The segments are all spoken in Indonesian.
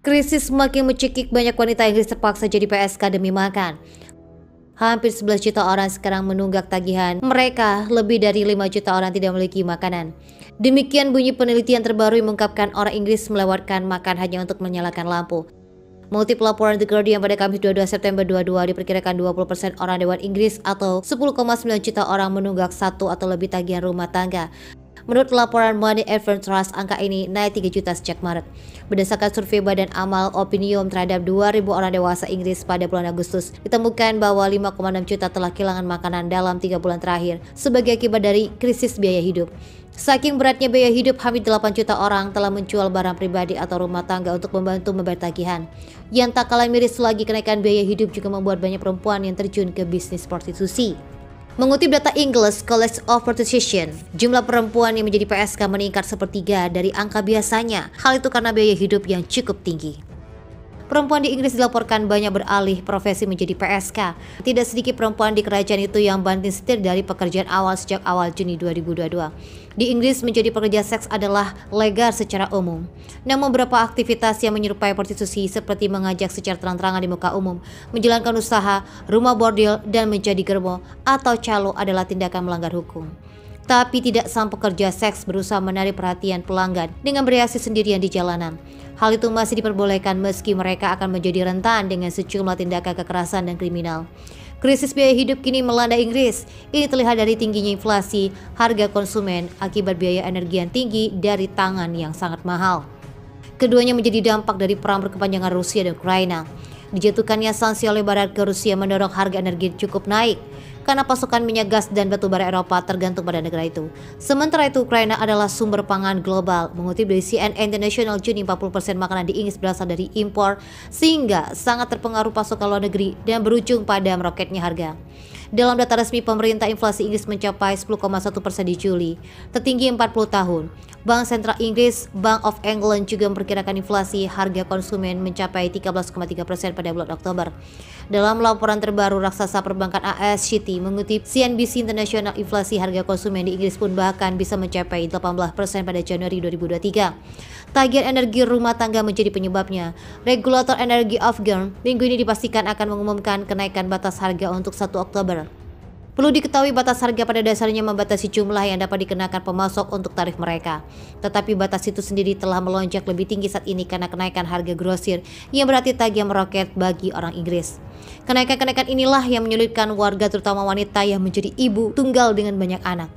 Krisis semakin mencekik, banyak wanita Inggris terpaksa jadi PSK demi makan. Hampir 11 juta orang sekarang menunggak tagihan mereka, lebih dari 5 juta orang tidak memiliki makanan. Demikian bunyi penelitian terbaru yang mengungkapkan orang Inggris melewatkan makan hanya untuk menyalakan lampu. Mengutip laporan The Guardian pada Kamis 22 September 22, diperkirakan 20% orang dewan Inggris atau 10,9 juta orang menunggak satu atau lebih tagihan rumah tangga. Menurut laporan Money Event Trust, angka ini naik 3 juta sejak Maret. Berdasarkan survei Badan Amal Opinium terhadap 2.000 orang dewasa Inggris pada bulan Agustus, ditemukan bahwa 5,6 juta telah kehilangan makanan dalam 3 bulan terakhir sebagai akibat dari krisis biaya hidup. Saking beratnya biaya hidup, hampir 8 juta orang telah menjual barang pribadi atau rumah tangga untuk membantu membayar tagihan. Yang tak kalah miris lagi, kenaikan biaya hidup juga membuat banyak perempuan yang terjun ke bisnis prostitusi. Mengutip data English College of Prostitution, jumlah perempuan yang menjadi PSK meningkat sepertiga dari angka biasanya. Hal itu karena biaya hidup yang cukup tinggi. Perempuan di Inggris dilaporkan banyak beralih profesi menjadi PSK. Tidak sedikit perempuan di kerajaan itu yang banting setir dari pekerjaan awal sejak awal Juni 2022. Di Inggris, menjadi pekerja seks adalah legal secara umum. Namun beberapa aktivitas yang menyerupai prostitusi seperti mengajak secara terang-terangan di muka umum, menjalankan usaha, rumah bordil, dan menjadi germo atau calo adalah tindakan melanggar hukum. Tapi tidak sang pekerja seks berusaha menarik perhatian pelanggan dengan bereaksi sendirian di jalanan. Hal itu masih diperbolehkan meski mereka akan menjadi rentan dengan sejumlah tindakan kekerasan dan kriminal. Krisis biaya hidup kini melanda Inggris. Ini terlihat dari tingginya inflasi, harga konsumen akibat biaya energi yang tinggi dari tangan yang sangat mahal. Keduanya menjadi dampak dari perang berkepanjangan Rusia dan Ukraina. Dijatuhkannya sanksi oleh Barat ke Rusia mendorong harga energi cukup naik karena pasokan minyak gas dan batu bara Eropa tergantung pada negara itu. Sementara itu, Ukraina adalah sumber pangan global. Mengutip dari CNN International, Juni 40% makanan di Inggris berasal dari impor, sehingga sangat terpengaruh pasokan luar negeri dan berujung pada meroketnya harga. Dalam data resmi pemerintah, inflasi Inggris mencapai 10,1% di Juli, tertinggi 40 tahun. Bank Sentral Inggris, Bank of England, juga memperkirakan inflasi harga konsumen mencapai 13,3% pada bulan Oktober. Dalam laporan terbaru raksasa perbankan AS Citi mengutip CNBC International, inflasi harga konsumen di Inggris pun bahkan bisa mencapai 18% pada Januari 2023. Tagihan energi rumah tangga menjadi penyebabnya. Regulator energi Afghan minggu ini dipastikan akan mengumumkan kenaikan batas harga untuk 1 Oktober. Perlu diketahui, batas harga pada dasarnya membatasi jumlah yang dapat dikenakan pemasok untuk tarif mereka. Tetapi batas itu sendiri telah melonjak lebih tinggi saat ini karena kenaikan harga grosir yang berarti tagihan meroket bagi orang Inggris. Kenaikan-kenaikan inilah yang menyulitkan warga, terutama wanita yang menjadi ibu tunggal dengan banyak anak.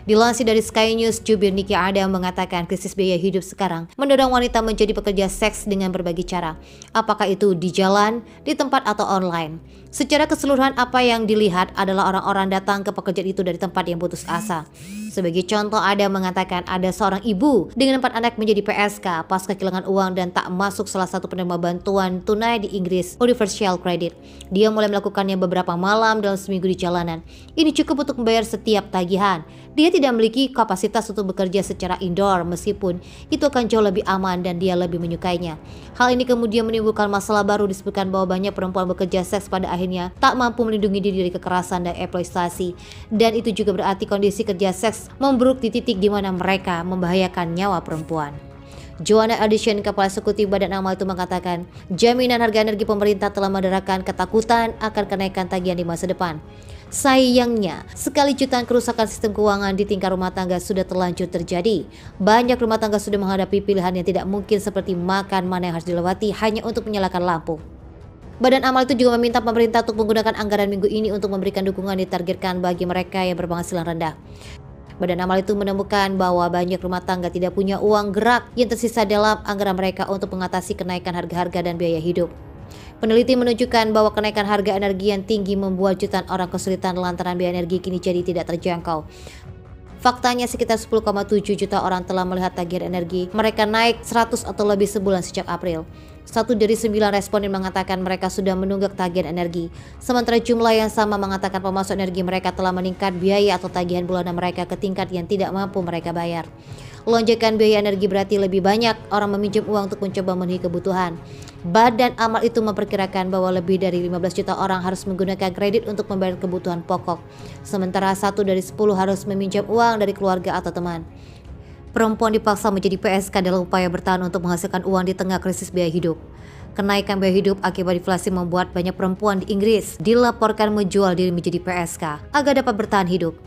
Dilansir dari Sky News, jubir Nicky Adam mengatakan krisis biaya hidup sekarang mendorong wanita menjadi pekerja seks dengan berbagai cara. Apakah itu di jalan, di tempat, atau online. Secara keseluruhan, apa yang dilihat adalah orang-orang datang ke pekerjaan itu dari tempat yang putus asa. Sebagai contoh, Adam mengatakan ada seorang ibu dengan 4 anak menjadi PSK pasca kehilangan uang dan tak masuk salah satu penerima bantuan tunai di Inggris, Universal Credit. Dia mulai melakukannya beberapa malam dalam seminggu di jalanan. Ini cukup untuk membayar setiap tagihan. Dia tidak memiliki kapasitas untuk bekerja secara indoor, meskipun itu akan jauh lebih aman dan dia lebih menyukainya. Hal ini kemudian menimbulkan masalah baru. Disebutkan bahwa banyak perempuan bekerja seks pada akhirnya tak mampu melindungi diri dari kekerasan dan eksploitasi. Dan itu juga berarti kondisi kerja seks memburuk di titik di mana mereka membahayakan nyawa perempuan. Joanna Addison, Kepala Eksekutif Badan Amal itu mengatakan, jaminan harga energi pemerintah telah menderakan ketakutan akan kenaikan tagihan di masa depan. Sayangnya, sekali jutaan kerusakan sistem keuangan di tingkat rumah tangga sudah terlanjur terjadi. Banyak rumah tangga sudah menghadapi pilihan yang tidak mungkin seperti makan mana yang harus dilewati hanya untuk menyalakan lampu. Badan Amal itu juga meminta pemerintah untuk menggunakan anggaran minggu ini untuk memberikan dukungan ditargetkan bagi mereka yang berpenghasilan rendah. Badan Amal itu menemukan bahwa banyak rumah tangga tidak punya uang gerak yang tersisa dalam anggaran mereka untuk mengatasi kenaikan harga-harga dan biaya hidup. Peneliti menunjukkan bahwa kenaikan harga energi yang tinggi membuat jutaan orang kesulitan lantaran biaya energi kini jadi tidak terjangkau. Faktanya sekitar 10,7 juta orang telah melihat tagihan energi mereka naik 100 atau lebih sebulan sejak April. 1 dari 9 responden mengatakan mereka sudah menunggak tagihan energi. Sementara jumlah yang sama mengatakan pemasok energi mereka telah meningkat biaya atau tagihan bulanan mereka ke tingkat yang tidak mampu mereka bayar. Lonjakan biaya energi berarti lebih banyak orang meminjam uang untuk mencoba memenuhi kebutuhan. Badan Amal itu memperkirakan bahwa lebih dari 15 juta orang harus menggunakan kredit untuk membayar kebutuhan pokok. Sementara 1 dari 10 harus meminjam uang dari keluarga atau teman. Perempuan dipaksa menjadi PSK dalam upaya bertahan untuk menghasilkan uang di tengah krisis biaya hidup. Kenaikan biaya hidup akibat inflasi membuat banyak perempuan di Inggris dilaporkan menjual diri menjadi PSK agar dapat bertahan hidup.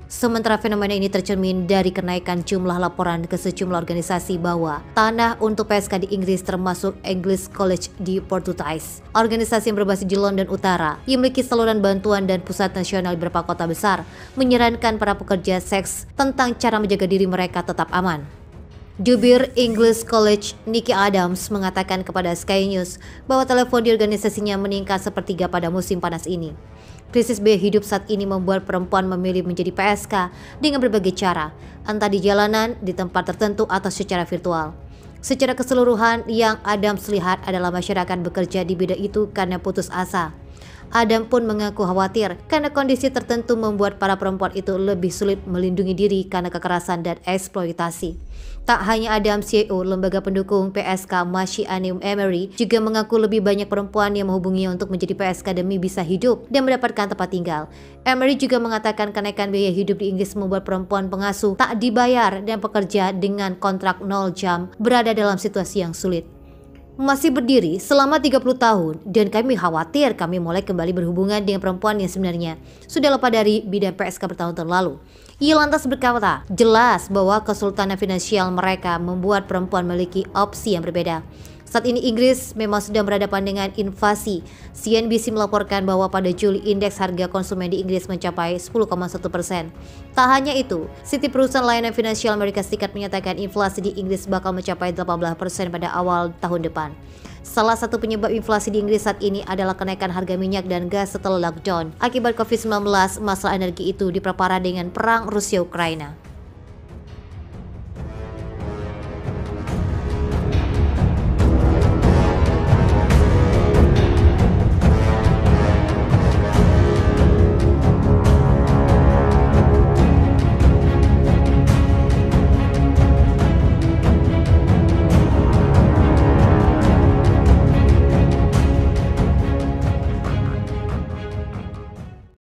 Sementara fenomena ini tercermin dari kenaikan jumlah laporan ke sejumlah organisasi bahwa tanah untuk PSK di Inggris termasuk English College di Portuguese, organisasi yang berbasis di London Utara yang memiliki saluran bantuan dan pusat nasional di beberapa kota besar, menyarankan para pekerja seks tentang cara menjaga diri mereka tetap aman. Jubir English College Nicky Adams mengatakan kepada Sky News bahwa telepon di organisasinya meningkat sepertiga pada musim panas ini. Krisis biaya hidup saat ini membuat perempuan memilih menjadi PSK dengan berbagai cara, entah di jalanan, di tempat tertentu, atau secara virtual. Secara keseluruhan, yang Adams lihat adalah masyarakat bekerja di bidang itu karena putus asa. Adam pun mengaku khawatir karena kondisi tertentu membuat para perempuan itu lebih sulit melindungi diri karena kekerasan dan eksploitasi. Tak hanya Adam, CEO lembaga pendukung PSK Mashi Anim Emery juga mengaku lebih banyak perempuan yang menghubunginya untuk menjadi PSK demi bisa hidup dan mendapatkan tempat tinggal. Emery juga mengatakan kenaikan biaya hidup di Inggris membuat perempuan pengasuh tak dibayar dan pekerja dengan kontrak 0 jam berada dalam situasi yang sulit. Masih berdiri selama 30 tahun dan kami khawatir kami mulai kembali berhubungan dengan perempuan yang sebenarnya sudah lepas dari bidang PSK bertahun-tahun lalu. Ia lantas berkata, jelas bahwa kesultanan finansial mereka membuat perempuan memiliki opsi yang berbeda. Saat ini Inggris memang sedang berhadapan dengan inflasi. CNBC melaporkan bahwa pada Juli indeks harga konsumen di Inggris mencapai 10,1%. Tak hanya itu, Citi perusahaan layanan finansial Amerika Serikat menyatakan inflasi di Inggris bakal mencapai 18% pada awal tahun depan. Salah satu penyebab inflasi di Inggris saat ini adalah kenaikan harga minyak dan gas setelah lockdown. Akibat COVID-19, masalah energi itu diperparah dengan perang Rusia-Ukraina.